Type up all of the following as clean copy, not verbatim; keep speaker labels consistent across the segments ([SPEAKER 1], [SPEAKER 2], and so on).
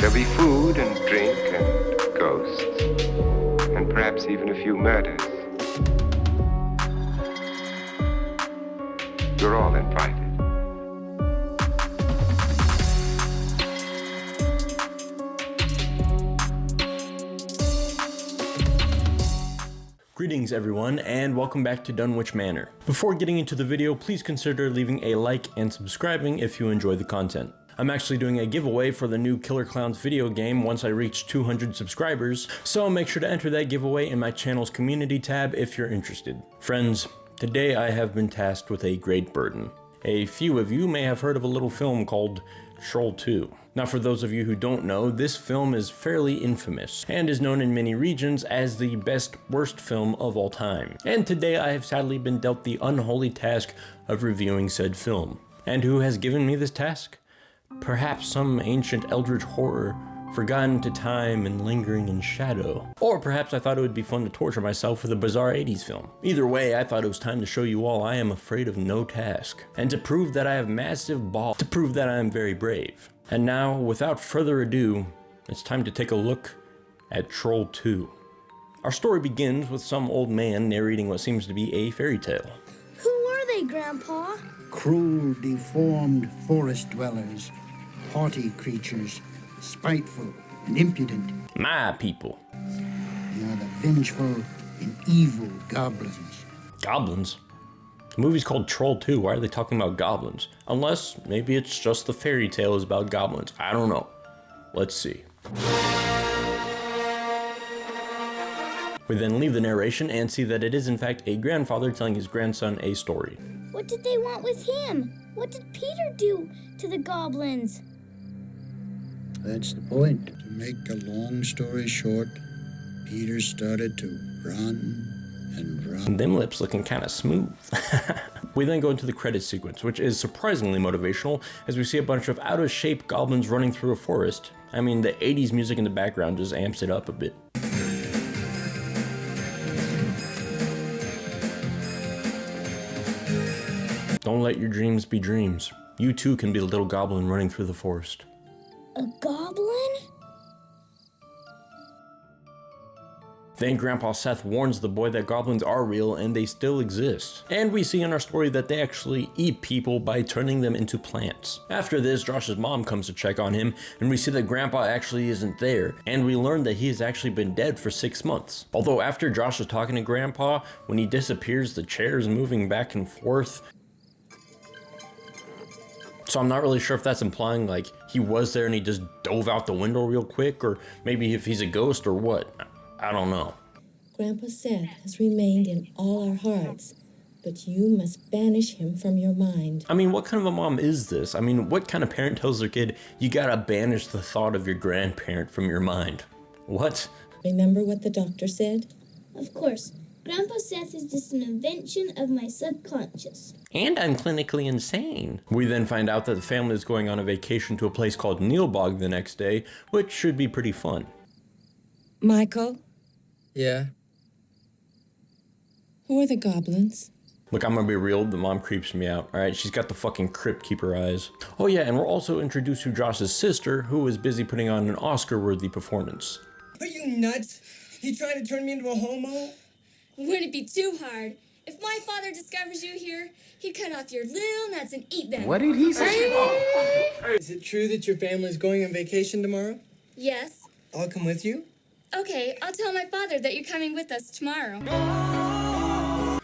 [SPEAKER 1] There'll be food and drink and ghosts, and perhaps even a few murders. You're all invited.
[SPEAKER 2] Greetings everyone, and welcome back to Dunwich Manor. Before getting into the video, please consider leaving a like and subscribing if you enjoy the content. I'm actually doing a giveaway for the new Killer Klowns video game once I reach 200 subscribers, so make sure to enter that giveaway in my channel's community tab if you're interested. Friends, today I have been tasked with a great burden. A few of you may have heard of a little film called Troll 2. Now for those of you who don't know, this film is fairly infamous and is known in many regions as the best worst film of all time. And today I have sadly been dealt the unholy task of reviewing said film. And who has given me this task? Perhaps some ancient eldritch horror, forgotten to time and lingering in shadow. Or perhaps I thought it would be fun to torture myself with a bizarre 80s film. Either way, I thought it was time to show you all I am afraid of no task. And to prove that I have massive balls, to prove that I am very brave. And now, without further ado, it's time to take a look at Troll 2. Our story begins with some old man narrating what seems to be a fairy tale.
[SPEAKER 3] Who are they, Grandpa?
[SPEAKER 4] Cruel, deformed forest dwellers, haughty creatures, spiteful and impudent.
[SPEAKER 2] My people.
[SPEAKER 4] They are the vengeful and evil goblins.
[SPEAKER 2] Goblins? The movie's called Troll 2, why are they talking about goblins? Unless, maybe it's just the fairy tale is about goblins. I don't know. Let's see. We then leave the narration and see that it is in fact a grandfather telling his grandson a story.
[SPEAKER 3] What did they want with him? What did Peter do to the goblins?
[SPEAKER 4] That's the point. To make a long story short, Peter started to run and run.
[SPEAKER 2] Them lips looking kind of smooth. We then go into the credits sequence, which is surprisingly motivational, as we see a bunch of out-of-shape goblins running through a forest. I mean, the 80s music in the background just amps it up a bit. Don't let your dreams be dreams. You too can be a little goblin running through the forest.
[SPEAKER 3] A goblin?
[SPEAKER 2] Then Grandpa Seth warns the boy that goblins are real and they still exist. And we see in our story that they actually eat people by turning them into plants. After this, Josh's mom comes to check on him, and we see that Grandpa actually isn't there, and we learn that he has actually been dead for 6 months. Although after Josh is talking to Grandpa, when he disappears, the chair is moving back and forth. So I'm not really sure if that's implying like he was there and he just dove out the window real quick, or maybe if he's a ghost or what. I don't know.
[SPEAKER 5] Grandpa Seth has remained in all our hearts, but you must banish him from your mind.
[SPEAKER 2] I mean, what kind of a mom is this? I mean, what kind of parent tells their kid, you gotta banish the thought of your grandparent from your mind? What?
[SPEAKER 5] Remember what the doctor said?
[SPEAKER 3] Of course. Grandpa Seth is just an invention of my subconscious.
[SPEAKER 2] And I'm clinically insane. We then find out that the family is going on a vacation to a place called Neilbog the next day, which should be pretty fun.
[SPEAKER 5] Michael,
[SPEAKER 6] Yeah?
[SPEAKER 5] who are the goblins?
[SPEAKER 2] Look, I'm gonna be real, the mom creeps me out, alright? She's got the fucking crypt keeper eyes. Oh yeah, and we're also introduced to Josh's sister, who is busy putting on an Oscar-worthy performance.
[SPEAKER 6] Are you nuts? You trying to turn me into a homo?
[SPEAKER 7] Wouldn't it be too hard? If my father discovers you here, he'd cut off your little nuts and eat them.
[SPEAKER 1] What did he say?
[SPEAKER 6] Is it true that your family's going on vacation tomorrow?
[SPEAKER 7] Yes.
[SPEAKER 6] I'll come with you.
[SPEAKER 7] Okay, I'll tell my father that you're coming with us tomorrow.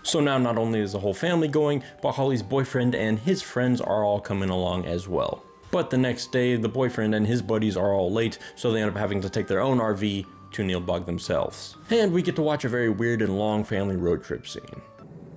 [SPEAKER 2] So now not only is the whole family going, but Holly's boyfriend and his friends are all coming along as well. But the next day, the boyfriend and his buddies are all late, so they end up having to take their own RV to Neilbog themselves. And we get to watch a very weird and long family road trip scene.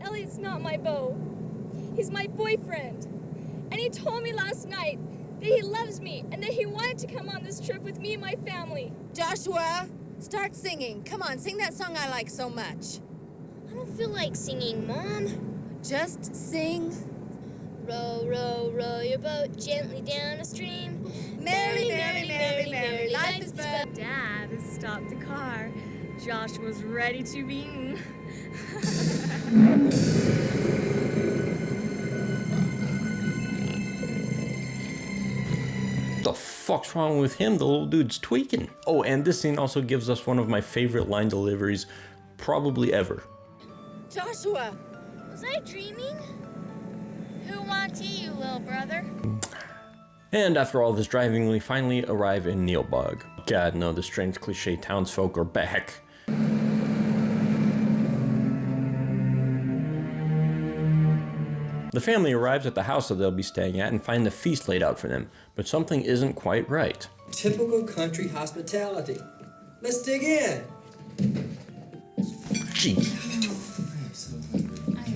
[SPEAKER 7] Elliot's not my beau. He's my boyfriend. And he told me last night that he loves me and that he wanted to come on this trip with me and my family.
[SPEAKER 8] Joshua, start singing. Come on, sing that song I like so much.
[SPEAKER 3] I don't feel like singing, Mom.
[SPEAKER 8] Just sing.
[SPEAKER 3] Row, row, row your boat gently down a stream.
[SPEAKER 8] Merrily, merrily, merrily, merrily, life is but.
[SPEAKER 7] Dad stopped the car. Josh was ready to be eaten.
[SPEAKER 2] The fuck's wrong with him? The little dude's tweaking. Oh, and this scene also gives us one of my favorite line deliveries probably ever.
[SPEAKER 8] Joshua!
[SPEAKER 7] Was I dreaming? Who wants you, little brother?
[SPEAKER 2] And after all this driving, we finally arrive in Neilbog. God, no, the strange cliche townsfolk are back. The family arrives at the house that they'll be staying at and find the feast laid out for them, but something isn't quite right.
[SPEAKER 6] Typical country hospitality. Let's dig in.
[SPEAKER 2] Gee.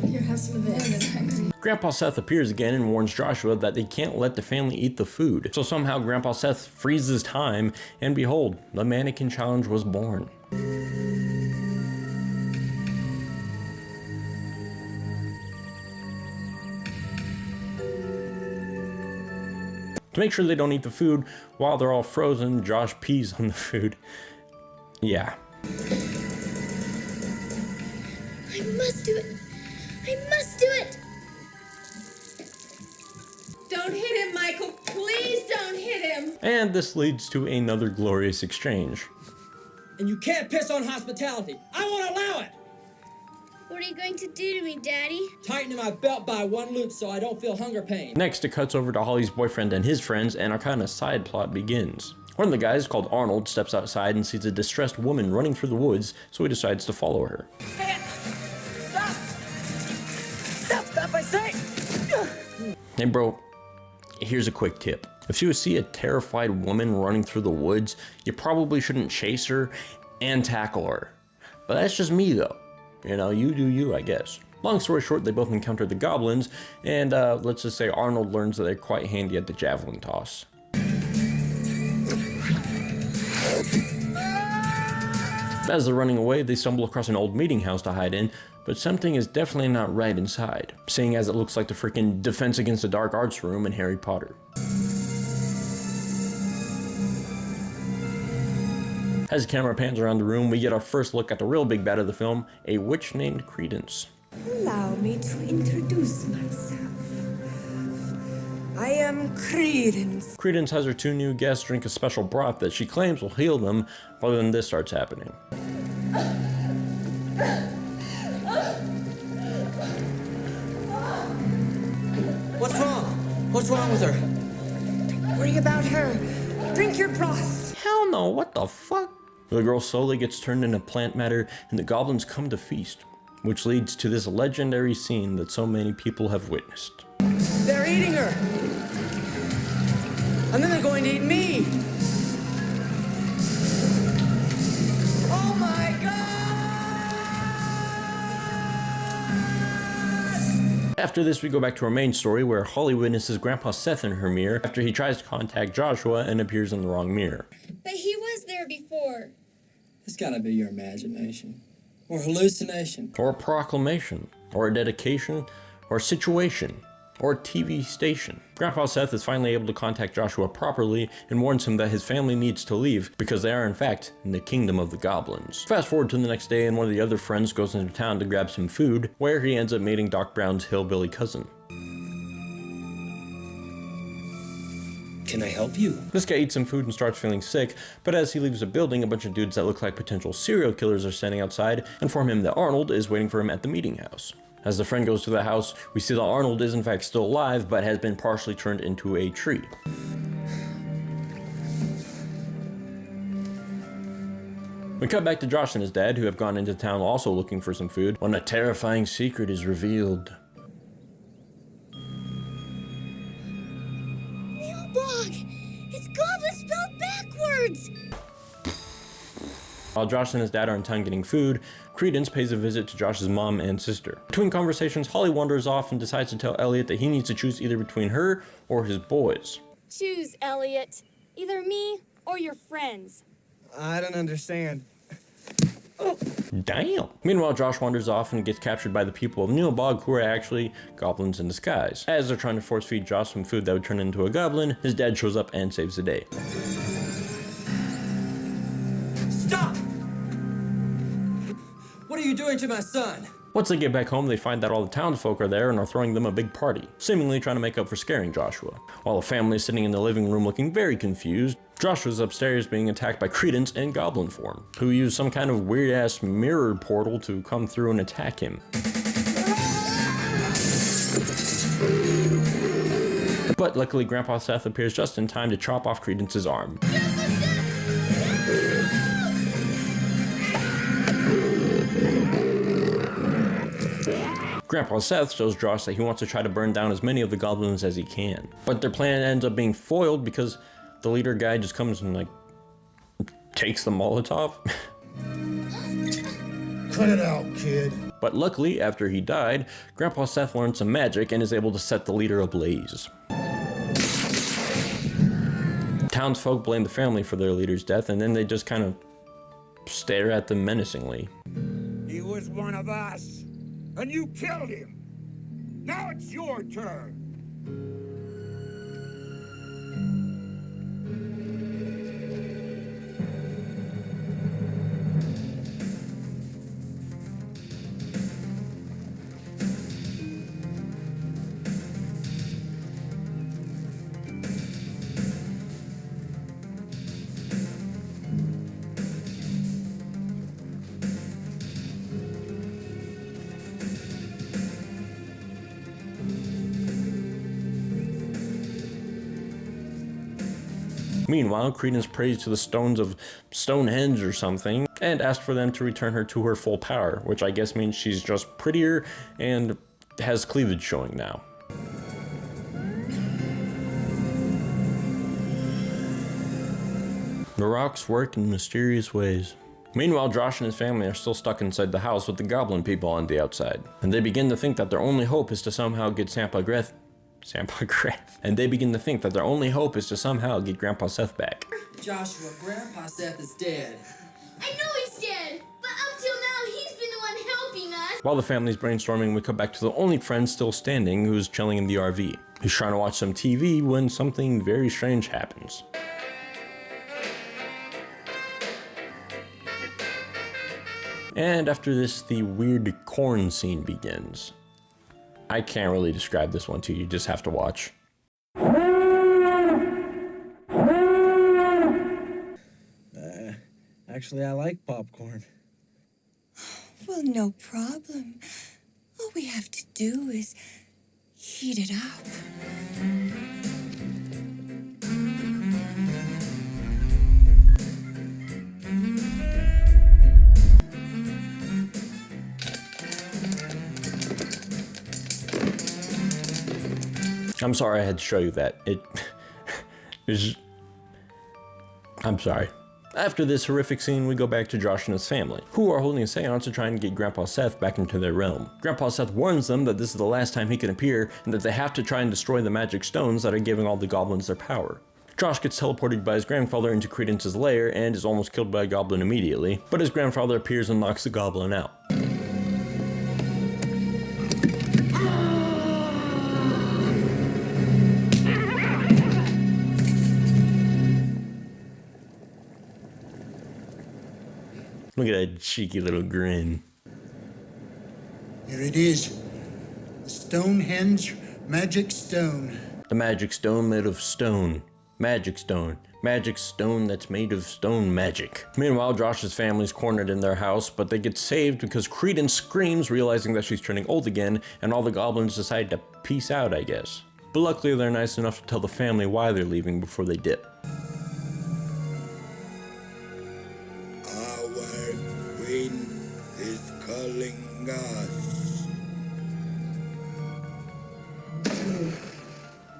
[SPEAKER 7] Here, have some of this.
[SPEAKER 2] Grandpa Seth appears again and warns Joshua that they can't let the family eat the food. So somehow Grandpa Seth freezes time, and behold, the mannequin challenge was born. To make sure they don't eat the food while they're all frozen, Josh pees on the food. Yeah.
[SPEAKER 3] I must do it. I must do it.
[SPEAKER 8] Don't hit him, Michael. Please don't hit him.
[SPEAKER 2] And this leads to another glorious exchange.
[SPEAKER 6] And you can't piss on hospitality. I won't allow it.
[SPEAKER 3] What are you going to do to me, Daddy?
[SPEAKER 6] Tightening my belt by one loop so I don't feel hunger pain.
[SPEAKER 2] Next, it cuts over to Holly's boyfriend and his friends, and our kind of side plot begins. One of the guys, called Arnold, steps outside and sees a distressed woman running through the woods, so he decides to follow her.
[SPEAKER 6] Hey, stop! Stop, I say!
[SPEAKER 2] Hey bro, here's a quick tip. If you see a terrified woman running through the woods, you probably shouldn't chase her and tackle her. But that's just me though. You know, you do you, I guess. Long story short, they both encounter the goblins, and let's just say Arnold learns that they're quite handy at the javelin toss. As they're running away, they stumble across an old meeting house to hide in, but something is definitely not right inside, seeing as it looks like the freaking Defense Against the Dark Arts room in Harry Potter. As the camera pans around the room, we get our first look at the real big bad of the film, a witch named Credence.
[SPEAKER 9] Allow me to introduce myself. I am Credence.
[SPEAKER 2] Credence has her two new guests drink a special broth that she claims will heal them, but then this starts happening.
[SPEAKER 6] What's wrong? What's wrong with her?
[SPEAKER 9] Don't worry about her. Drink your broth.
[SPEAKER 2] Hell no, what the fuck? The girl slowly gets turned into plant matter, and the goblins come to feast, which leads to this legendary scene that so many people have witnessed.
[SPEAKER 6] They're eating her! And then they're going to eat me! Oh my God!
[SPEAKER 2] After this, we go back to our main story where Holly witnesses Grandpa Seth in her mirror after he tries to contact Joshua and appears in the wrong mirror.
[SPEAKER 7] But he was there before.
[SPEAKER 6] It's gotta be your imagination. Or hallucination.
[SPEAKER 2] Or a proclamation, or a dedication, or a situation, or a TV station. Grandpa Seth is finally able to contact Joshua properly and warns him that his family needs to leave because they are in fact in the kingdom of the goblins. Fast forward to the next day, and one of the other friends goes into town to grab some food, where he ends up meeting Doc Brown's hillbilly cousin.
[SPEAKER 6] Can I help you?
[SPEAKER 2] This guy eats some food and starts feeling sick, but as he leaves the building, a bunch of dudes that look like potential serial killers are standing outside and inform him that Arnold is waiting for him at the meeting house. As the friend goes to the house, we see that Arnold is in fact still alive, but has been partially turned into a tree. We cut back to Josh and his dad, who have gone into town also looking for some food, when a terrifying secret is revealed.
[SPEAKER 3] Neilbog! It's goblin spelled backwards!
[SPEAKER 2] While Josh and his dad are in town getting food, Credence pays a visit to Josh's mom and sister. Between conversations, Holly wanders off and decides to tell Elliot that he needs to choose either between her or his boys.
[SPEAKER 7] Choose, Elliot. Either me or your friends.
[SPEAKER 6] I don't understand.
[SPEAKER 2] Damn! Meanwhile, Josh wanders off and gets captured by the people of Neilbog, who are actually goblins in disguise. As they're trying to force feed Josh some food that would turn into a goblin, his dad shows up and saves the day.
[SPEAKER 6] Stop! What are you doing to my son?
[SPEAKER 2] Once they get back home, they find that all the townsfolk are there and are throwing them a big party, seemingly trying to make up for scaring Joshua. While the family is sitting in the living room looking very confused, Joshua's upstairs being attacked by Credence in goblin form, who use some kind of weird-ass mirror portal to come through and attack him. But luckily, Grandpa Seth appears just in time to chop off Credence's arm. Grandpa Seth shows Josh that he wants to try to burn down as many of the goblins as he can. But their plan ends up being foiled because the leader guy just comes and like takes the Molotov.
[SPEAKER 4] Cut it out, kid.
[SPEAKER 2] But luckily, after he died, Grandpa Seth learned some magic and is able to set the leader ablaze. Townsfolk blame the family for their leader's death, and then they just kind of stare at them menacingly.
[SPEAKER 10] He was one of us, and you killed him. Now it's your turn.
[SPEAKER 2] Meanwhile, Credence prays to the stones of Stonehenge or something, and asks for them to return her to her full power, which I guess means she's just prettier and has cleavage showing now. The rocks work in mysterious ways. Meanwhile, Josh and his family are still stuck inside the house with the goblin people on the outside, and they begin to think that their only hope is to somehow get Grandpa Seth back.
[SPEAKER 6] Joshua, Grandpa Seth is dead.
[SPEAKER 3] I know he's dead, but up till now, he's been the one helping us.
[SPEAKER 2] While the family's brainstorming, we come back to the only friend still standing, who's chilling in the RV. He's trying to watch some TV when something very strange happens. And after this, the weird corn scene begins. I can't really describe this one to you, just have to watch.
[SPEAKER 6] Actually, I like popcorn.
[SPEAKER 9] Well, no problem. All we have to do is heat it up.
[SPEAKER 2] I'm sorry I had to show you that. I'm sorry. After this horrific scene, we go back to Josh and his family, who are holding a seance to try and get Grandpa Seth back into their realm. Grandpa Seth warns them that this is the last time he can appear, and that they have to try and destroy the magic stones that are giving all the goblins their power. Josh gets teleported by his grandfather into Credence's lair and is almost killed by a goblin immediately, but his grandfather appears and knocks the goblin out. Look at that cheeky little grin.
[SPEAKER 4] Here it is. The Stonehenge magic stone.
[SPEAKER 2] The magic stone made of stone. Magic stone. Magic stone that's made of stone magic. Meanwhile, Josh's family's cornered in their house, but they get saved because Credence screams, realizing that she's turning old again, and all the goblins decide to peace out, I guess. But luckily, they're nice enough to tell the family why they're leaving before they dip.
[SPEAKER 10] Wind is calling us.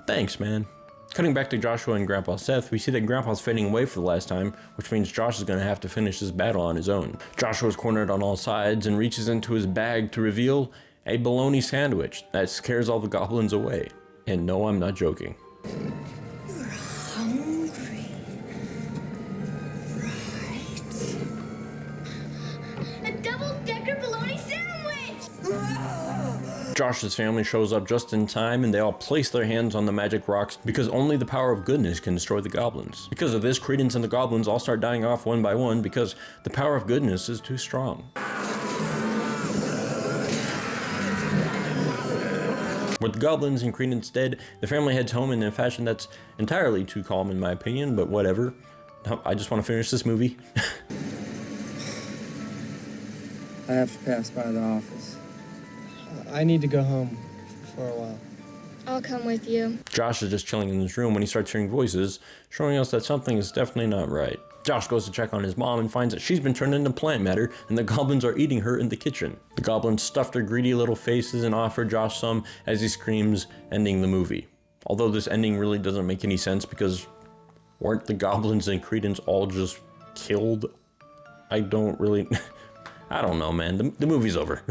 [SPEAKER 2] Thanks, man. Cutting back to Joshua and Grandpa Seth, we see that Grandpa's fading away for the last time, which means Josh is going to have to finish this battle on his own. Joshua's cornered on all sides and reaches into his bag to reveal a bologna sandwich that scares all the goblins away. And no, I'm not joking.
[SPEAKER 9] You're hungry, right?
[SPEAKER 3] A double-decker bologna sandwich!
[SPEAKER 2] Josh's family shows up just in time and they all place their hands on the magic rocks because only the power of goodness can destroy the goblins. Because of this, Credence and the goblins all start dying off one by one because the power of goodness is too strong. With goblins and credence dead, the family heads home in a fashion that's entirely too calm in my opinion, but whatever. I just want to finish this movie.
[SPEAKER 6] I have to pass by the office. I need to go home for a while.
[SPEAKER 7] I'll come with you.
[SPEAKER 2] Josh is just chilling in his room when he starts hearing voices, showing us that something is definitely not right. Josh goes to check on his mom and finds that she's been turned into plant matter and the goblins are eating her in the kitchen. The goblins stuff their greedy little faces and offer Josh some as he screams, ending the movie. Although this ending really doesn't make any sense because weren't the goblins and credence all just killed? I don't know, man. The movie's over.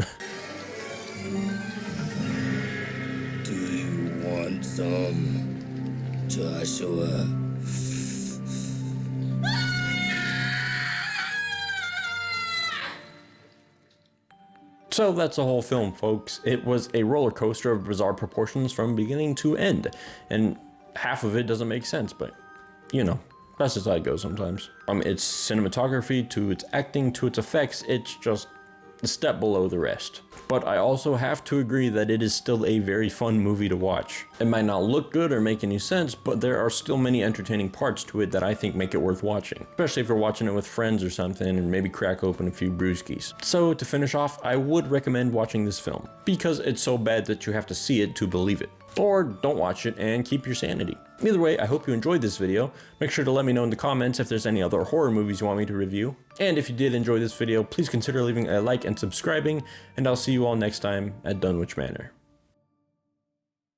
[SPEAKER 11] Do you want some, Joshua?
[SPEAKER 2] So that's the whole film, folks. It was a roller coaster of bizarre proportions from beginning to end, and half of it doesn't make sense, but you know, that's just how it goes sometimes. From its cinematography to its acting to its effects, it's just a step below the rest. But I also have to agree that it is still a very fun movie to watch. It might not look good or make any sense, but there are still many entertaining parts to it that I think make it worth watching. Especially if you're watching it with friends or something and maybe crack open a few brewskis. So to finish off, I would recommend watching this film, because it's so bad that you have to see it to believe it. Or don't watch it and keep your sanity. Either way, I hope you enjoyed this video. Make sure to let me know in the comments if there's any other horror movies you want me to review. And if you did enjoy this video, please consider leaving a like and subscribing, and I'll see you all next time at Dunwich Manor.